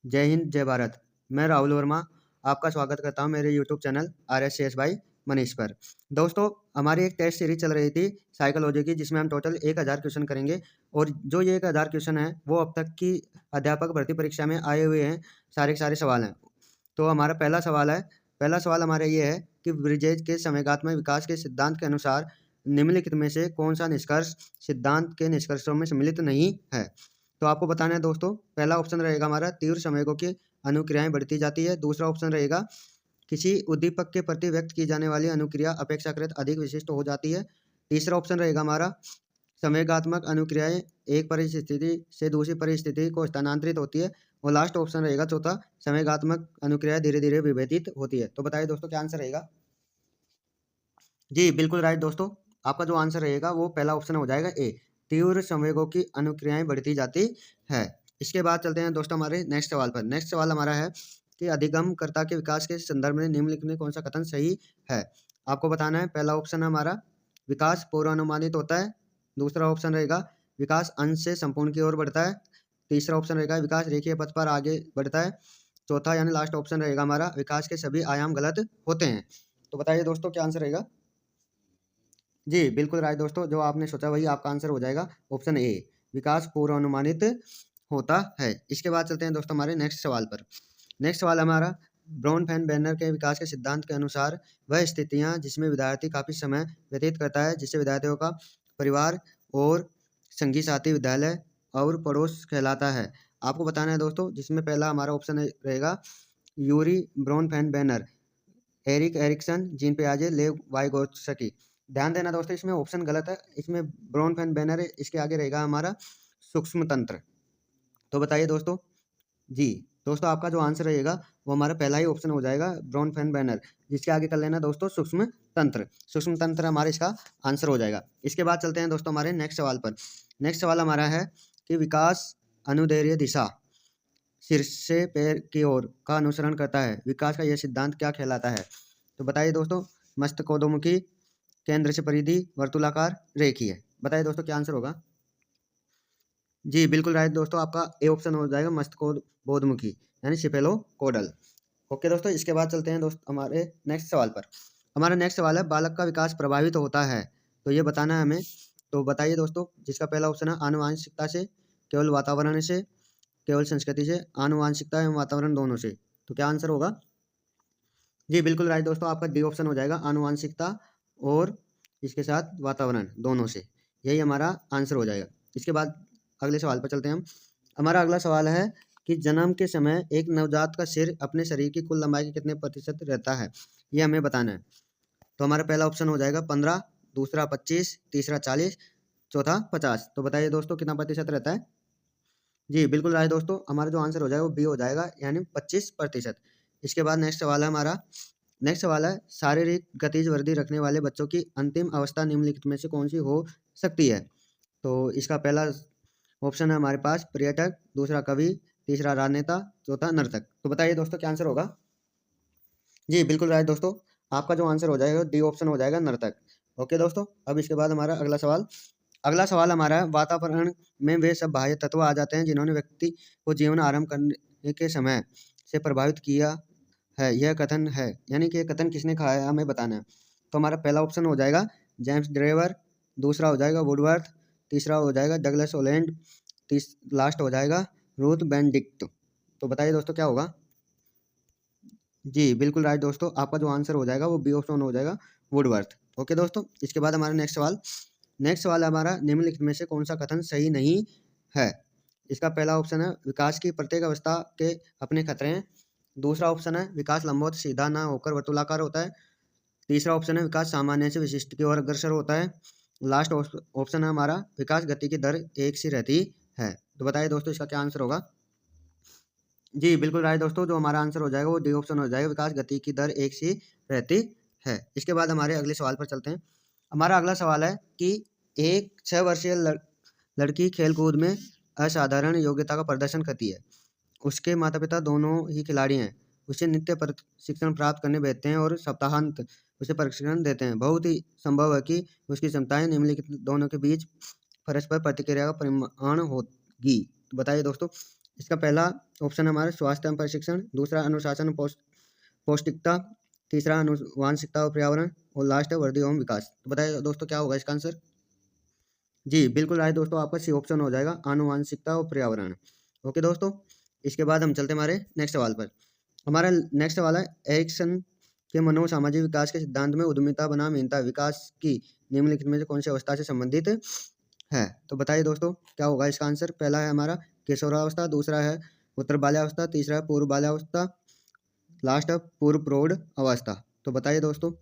जय हिंद, जय भारत। मैं राहुल वर्मा आपका स्वागत करता हूं मेरे YouTube channel RSCS by Manish पर। दोस्तों, हमारी एक टेस्ट सीरीज चल रही थी साइकोलॉजी की, जिसमें हम टोटल 1000 क्वेश्चन करेंगे। और जो ये 1000 क्वेश्चन हैं वो अब तक की अध्यापक भर्ती परीक्षा में आए हुए हैं, सारे के सारे सवाल हैं। तो हमारा पहला सवाल हमारा ये है कि ब्रिजेज के समयगात्मक विकास के सिद्धांत के अनुसार निम्नलिखित में से कौन सा निष्कर्ष सिद्धांत के निष्कर्षों में सम्मिलित नहीं है। तो आपको बताना है दोस्तों, पहला ऑप्शन रहेगा हमारा तीव्र संवेगों की अनुक्रियाएं बढ़ती जाती है। दूसरा ऑप्शन रहेगा किसी उद्दीपक के प्रति व्यक्त की जाने वाली अनुक्रिया अपेक्षाकृत अधिक विशिष्ट हो जाती है। तीसरा ऑप्शन रहेगा हमारा संवेगात्मक अनुक्रियाएं एक परिस्थिति से दूसरी परिस्थिति को स्थानांतरित होती है। और लास्ट ऑप्शन रहेगा चौथा, संवेगात्मक अनुक्रियाएं धीरे धीरे विभेदित होती है। तो बताइए दोस्तों क्या आंसर रहेगा। जी बिल्कुल राइट दोस्तों, आपका जो आंसर रहेगा वो पहला ऑप्शन हो जाएगा ए, तीव्र संवेगों की अनुक्रियाएं बढ़ती जाती है। इसके बाद चलते हैं दोस्तों हमारे नेक्स्ट सवाल पर। नेक्स्ट सवाल हमारा है कि अधिगमकर्ता के विकास के संदर्भ में निम्नलिखित में कौन सा कथन सही है। आपको बताना है, पहला ऑप्शन है हमारा विकास पूर्वानुमानित होता है। दूसरा ऑप्शन रहेगा विकास अंश से संपूर्ण की ओर बढ़ता है। तीसरा ऑप्शन रहेगा विकास रेखीय पथ पर आगे बढ़ता है। चौथा यानी लास्ट ऑप्शन रहेगा हमारा विकास के सभी आयाम गलत होते हैं। तो बताइए दोस्तों क्या आंसर रहेगा। जी बिल्कुल राइट दोस्तों, जो आपने सोचा वही आपका आंसर हो जाएगा, ऑप्शन ए, विकास पूर्वानुमानित होता है। इसके बाद चलते हैं दोस्तों हमारे नेक्स्ट सवाल पर। नेक्स्ट सवाल हमारा ब्राउन बैनर के विकास के सिद्धांत के अनुसार वह स्थितियां जिसमें विद्यार्थी काफी समय व्यतीत करता है, जिससे विद्यार्थियों का परिवार और संगी साथी विद्यालय और पड़ोस कहलाता है। आपको बताना है दोस्तों, जिसमें पहला हमारा ऑप्शन रहेगा Urie Bronfenbrenner, Erik Erikson, Jean पियाजे, लेव वाइगोत्स्की। ध्यान देना दोस्तों, इसमें ऑप्शन गलत है। इसमें ब्राउन बैनर है, इसके आगे रहेगा हमारा सूक्ष्म तंत्र। तो बताइए दोस्तों। जी दोस्तों, आपका जो आंसर रहेगा वो हमारा पहला ही ऑप्शन हो जाएगा, ब्राउन बैनर, जिसके आगे कर लेना दोस्तों सूक्ष्म तंत्र। सूक्ष्म तंत्र हमारा इसका आंसर हो जाएगा। इसके बाद चलते हैं दोस्तों हमारे नेक्स्ट सवाल पर। नेक्स्ट सवाल हमारा है कि विकास अनुदैर्ध्य दिशा शीर्ष से पैर की ओर का अनुसरण करता है, विकास का यह सिद्धांत क्या कहलाता है। तो बताइए दोस्तों, मस्तकोद्मुखी, केंद्र से परिधि, वर्तुलाकार, रेखीय। बताइए दोस्तों क्या आंसर होगा। जी बिल्कुल राइट दोस्तों, आपका ए ऑप्शन हो जाएगा मस्तकोद्मुखी यानी सिफेलोकोडल। ओके दोस्तों, इसके बाद चलते हैं दोस्त हमारे नेक्स्ट सवाल पर। हमारा नेक्स्ट सवाल है बालक का विकास प्रभावित होता है, तो ये बताना है हमें। तो बताइए दोस्तों, जिसका पहला ऑप्शन है आनुवांशिकता से, केवल वातावरण से, केवल संस्कृति से, आनुवांशिकता एवं वातावरण दोनों से। तो क्या आंसर होगा। जी बिल्कुल राइट दोस्तों, आपका डी ऑप्शन हो जाएगा आनुवांशिकता और इसके साथ वातावरण दोनों से, यही हमारा आंसर हो जाएगा। इसके बाद अगले सवाल पर चलते हैं हम। हमारा अगला सवाल है कि जन्म के समय एक नवजात का सिर अपने शरीर की कुल लंबाई के कितने प्रतिशत रहता है, ये हमें बताना है। तो हमारा पहला ऑप्शन हो जाएगा 15, दूसरा 25, तीसरा 40, चौथा 50। तो बताइए दोस्तों कितना प्रतिशत रहता है। जी बिल्कुल राइट दोस्तों, हमारा जो आंसर हो जाएगा वो बी हो जाएगा यानी 25%। इसके बाद नेक्स्ट सवाल है हमारा। नेक्स्ट सवाल है शारीरिक गतिज वृद्धि रखने वाले बच्चों की अंतिम अवस्था निम्नलिखित में से कौन सी हो सकती है। तो इसका पहला ऑप्शन है हमारे पास पर्यटक, दूसरा कवि, तीसरा राजनेता, चौथा नर्तक। तो बताइए दोस्तों क्या आंसर होगा। जी बिल्कुल राइट दोस्तों, आपका जो आंसर हो जाएगा डी ऑप्शन हो जाएगा नर्तक। ओके दोस्तों, अब इसके बाद हमारा अगला सवाल। अगला सवाल हमारा है वातावरण में वे सब बाह्य तत्व आ जाते हैं जिन्होंने व्यक्ति को जीवन आरंभ करने के समय से प्रभावित किया है, यह कथन है, यानी कि यह कथन किसने कहा है हमें बताना है। तो हमारा पहला ऑप्शन हो जाएगा जेम्स ड्रेवर, दूसरा हो जाएगा वुडवर्थ, तीसरा हो जाएगा डगलस ओलैंड, लास्ट हो जाएगा रूथ बेनेडिक्ट। तो बताइए दोस्तों क्या होगा। जी बिल्कुल राइट दोस्तों, आपका जो आंसर हो जाएगा वो बी ऑप्शन हो जाएगा वुडवर्थ। ओके दोस्तों, इसके बाद हमारा नेक्स्ट सवाल। नेक्स्ट सवाल हमारा निम्नलिखित में से कौन सा कथन सही नहीं है। इसका पहला ऑप्शन है विकास की प्रत्येक अवस्था के अपने खतरे हैं। दूसरा ऑप्शन है विकास लंबवत सीधा ना होकर वर्तुलाकार होता है। तीसरा ऑप्शन है विकास सामान्य से विशिष्ट की ओर अग्रसर होता है। लास्ट ऑप्शन है हमारा विकास गति की दर एक सी रहती है। तो बताइए दोस्तों इसका क्या आंसर होगा। जी बिल्कुल राइट दोस्तों, जो हमारा आंसर हो जाएगा वो डी ऑप्शन हो जाएगा, विकास गति की दर एक सी रहती है। इसके बाद हमारे अगले सवाल पर चलते हैं। हमारा अगला सवाल है कि एक 6 वर्षीय लड़की खेलकूद में असाधारण योग्यता का प्रदर्शन करती है। उसके माता पिता दोनों ही खिलाड़ी हैं। उसे नित्य प्रशिक्षण प्राप्त करने भेजते हैं और सप्ताहांत उसे प्रशिक्षण देते हैं। बहुत ही संभव है कि उसकी क्षमताएं निम्नलिखित दोनों के बीच परस्पर प्रतिक्रिया का परिमाण होगी। तो बताइए दोस्तों इसका पहला ऑप्शन हमारा स्वास्थ्य एवं प्रशिक्षण, दूसरा अनुशासन पौष्टिकता, तीसरा आनुवांशिकता और पर्यावरण, और लास्ट है वर्दी एवं विकास। तो बताइए दोस्तों क्या होगा इसका आंसर? जी बिल्कुल राइट दोस्तों, आपका सी ऑप्शन हो जाएगा आनुवांशिकता और पर्यावरण। ओके दोस्तों, इसके बाद हम चलते हमारे नेक्स्ट सवाल पर। हमारा नेक्स्ट सवाल है, एरिक्सन के मनो सामाजिक विकास के सिद्धांत में उद्यमिता बनाम हीनता विकास की निम्नलिखित में से कौन सी अवस्था से संबंधित है? तो बताइए दोस्तों क्या होगा इसका आंसर? पहला है हमारा किशोरावस्था, दूसरा है उत्तर बाल्यावस्था, तीसरा है पूर्व बाल्यावस्था, लास्ट है पूर्व प्रौढ़ अवस्था। तो बताइए दोस्तों।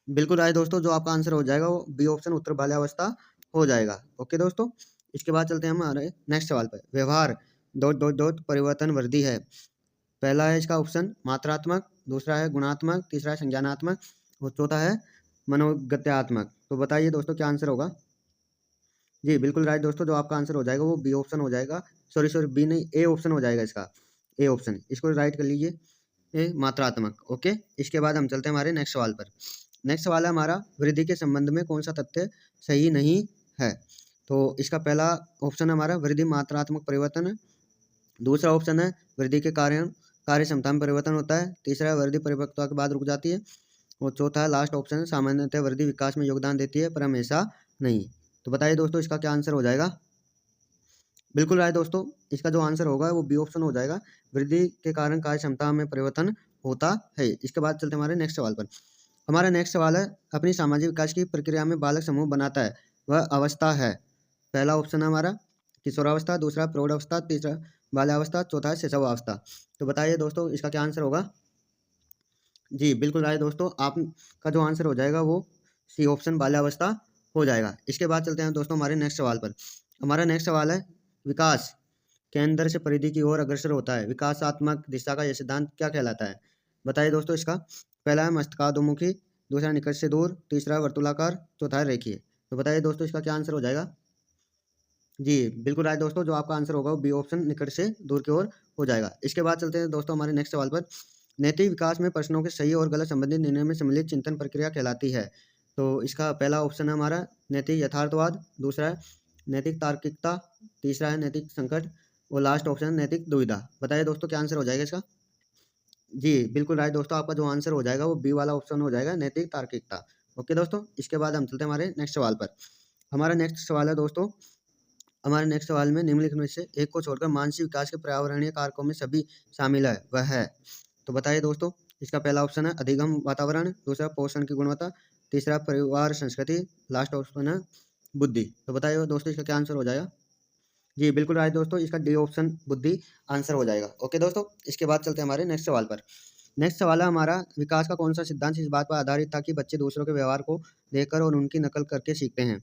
बिल्कुल राइट दोस्तों, जो आपका आंसर हो जाएगा वो बी ऑप्शन उत्तर बाल्यावस्था हो जाएगा। ओके दोस्तों, इसके बाद चलते हैं हमारे नेक्स्ट सवाल पर। व्यवहार परिवर्तन वृद्धि है। पहला है इसका ऑप्शन मात्रात्मक, दूसरा है गुणात्मक, तीसरा है संज्ञानात्मक और चौथा है मनोगत्यात्मक। तो बताइए दोस्तों क्या आंसर होगा? जी बिल्कुल राइट दोस्तों, जो आपका आंसर हो जाएगा वो बी ऑप्शन हो जाएगा। सॉरी बी नहीं, ए ऑप्शन हो जाएगा इसका। ए ऑप्शन, इसको राइट कर लीजिए, ए मात्रात्मक। ओके, इसके बाद हम चलते हैं हमारे नेक्स्ट सवाल पर। नेक्स्ट सवाल है हमारा, वृद्धि के संबंध में कौन सा तथ्य सही नहीं है? तो इसका पहला ऑप्शन है हमारा वृद्धि मात्रात्मक परिवर्तन है, दूसरा ऑप्शन है वृद्धि के कारण कार्य क्षमता में परिवर्तन होता है, तीसरा है वृद्धि परिपक्वता के बाद रुक जाती है, और चौथा है लास्ट ऑप्शन है सामान्यतः वृद्धि विकास में योगदान देती है पर हमेशा नहीं। तो बताइए दोस्तों इसका क्या आंसर हो जाएगा? बिल्कुल राइट दोस्तों, इसका जो आंसर होगा वो बी ऑप्शन हो जाएगा, वृद्धि के कारण कार्य क्षमता में परिवर्तन होता है। इसके बाद चलते हमारे नेक्स्ट सवाल पर। हमारा नेक्स्ट सवाल है, अपनी सामाजिक विकास की प्रक्रिया में बालक समूह बनाता है वह अवस्था है। पहला ऑप्शन है हमारा किशोरावस्था, दूसरा प्रौढ़ावस्था, तीसरा बाल्यावस्था, चौथा है शिशुअवस्था। तो बताइए दोस्तों इसका क्या आंसर होगा? जी बिल्कुल राइट दोस्तों, आपका जो आंसर हो जाएगा वो सी ऑप्शन बाल्यावस्था हो जाएगा। इसके बाद चलते हैं दोस्तों हमारे नेक्स्ट सवाल पर। हमारा नेक्स्ट सवाल है, विकास केंद्र से परिधि की ओर अग्रसर होता है, विकासात्मक दिशा का यह सिद्धांत क्या कहलाता है? बताइए दोस्तों इसका। पहला है मस्तकाधोमुखी, दूसरा निकट से दूर, तीसरा वर्तुलाकार, चौथा है रेखीय। तो बताइए दोस्तों इसका क्या आंसर हो जाएगा? जी बिल्कुल राइट दोस्तों, जो आपका आंसर होगा वो बी ऑप्शन निकट से दूर की ओर हो जाएगा। इसके बाद चलते हैं दोस्तों हमारे नेक्स्ट सवाल पर। नैतिक विकास में प्रश्नों के सही और गलत संबंधित निर्णय में सम्मिलित चिंतन प्रक्रिया कहलाती है। तो इसका पहला ऑप्शन है हमारा नैतिक यथार्थवाद, दूसरा है नैतिक तार्किकता, तीसरा है नैतिक संकट और लास्ट ऑप्शन है नैतिक दुविधा। बताइए दोस्तों क्या आंसर हो जाएगा इसका? जी बिल्कुल राइट दोस्तों, आपका जो आंसर हो जाएगा वो बी वाला ऑप्शन हो जाएगा, नैतिक तार्किकता। ओके दोस्तों, इसके बाद हम चलते हैं हमारे नेक्स्ट सवाल पर। हमारा नेक्स्ट सवाल है दोस्तों, हमारे नेक्स्ट सवाल में निम्नलिखित में से एक को छोड़कर मानसिक विकास के पर्यावरणीय कारकों में सभी शामिल है वह है। तो बताइए दोस्तों इसका पहला ऑप्शन है अधिगम वातावरण, दूसरा पोषण की गुणवत्ता, तीसरा परिवार संस्कृति, लास्ट ऑप्शन है बुद्धि। तो बताइए दोस्तों इसका क्या आंसर हो जाएगा? जी बिल्कुल राइट दोस्तों, इसका डी ऑप्शन बुद्धि आंसर हो जाएगा। ओके दोस्तों, इसके बाद चलते हैं हमारे नेक्स्ट सवाल पर। नेक्स्ट सवाल है हमारा, विकास का कौन सा सिद्धांत इस बात पर आधारित था कि बच्चे दूसरों के व्यवहार को देखकर और उनकी नकल करके सीखते हैं?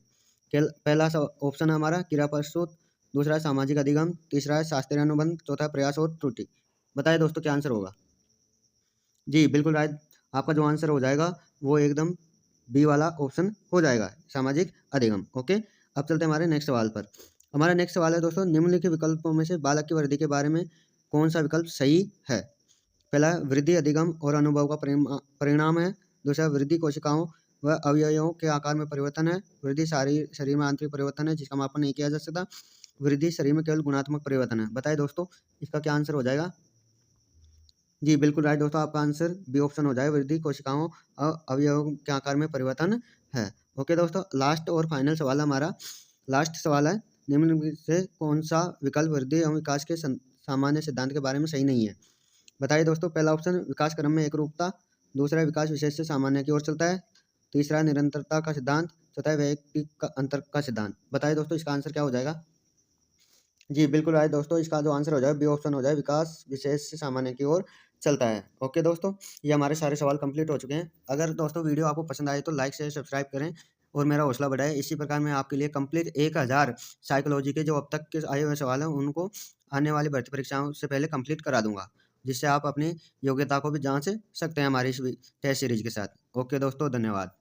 पहला ऑप्शन है हमारा क्रिया प्रस्तुत, दूसरा है सामाजिक अधिगम, तीसरा है शास्त्रीय अनुबंध, चौथा है प्रयास और त्रुटि। बताइए दोस्तों क्या आंसर होगा? जी बिल्कुल राइट, आपका जो आंसर हो जाएगा वो एकदम बी वाला ऑप्शन हो जाएगा, सामाजिक अधिगम। ओके, अब चलते हैं हमारे नेक्स्ट सवाल पर। हमारा नेक्स्ट सवाल है दोस्तों, निम्नलिखित विकल्पों में से बालक की वृद्धि के बारे में कौन सा विकल्प सही है? पहला वृद्धि अधिगम और अनुभव का परिणाम है, दूसरा वृद्धि कोशिकाओं व अवयवों के आकार में परिवर्तन है, वृद्धि शरीर में आंतरिक परिवर्तन है जिसका मापन नहीं किया जा सकता, वृद्धि शरीर में केवल गुणात्मक परिवर्तन है। बताइए दोस्तों इसका क्या आंसर हो जाएगा? जी बिल्कुल राइट दोस्तों, आपका आंसर बी ऑप्शन हो जाएगा, वृद्धि कोशिकाओं और अवयवों के आकार में परिवर्तन है। ओके दोस्तों, लास्ट और फाइनल सवाल हमारा, लास्ट सवाल है, निम्न से कौन सा विकल्प वृद्धि एवं विकास के सामान्य सिद्धांत के बारे में सही नहीं है? बताइए दोस्तों, पहला ऑप्शन विकास क्रम में एकरूपता, दूसरा विकास विशेष से सामान्य की ओर चलता है, तीसरा निरंतरता का सिद्धांत, चौथा वैयक्तिक अंतर का सिद्धांत। बताइए दोस्तों इसका आंसर क्या हो जाएगा? जी बिल्कुल राइट दोस्तों, इसका जो आंसर हो जाएगा बी ऑप्शन हो जाए, विकास विशेष से सामान्य की ओर चलता है। ओके दोस्तों, ये हमारे सारे सवाल कंप्लीट हो चुके हैं। अगर दोस्तों वीडियो आपको पसंद आए तो लाइक शेयर सब्सक्राइब करें और मेरा हौसला बढ़ाएं। इसी प्रकार मैं आपके लिए कंप्लीट 1000 साइकोलॉजी के जो अब तक के आए हुए सवाल हैं उनको आने वाली भर्ती परीक्षाओं से पहले कंप्लीट करा दूंगा, जिससे आप अपनी योग्यता को भी जांच सकते हैं हमारी इस टेस्ट सीरीज के साथ। ओके दोस्तों, धन्यवाद।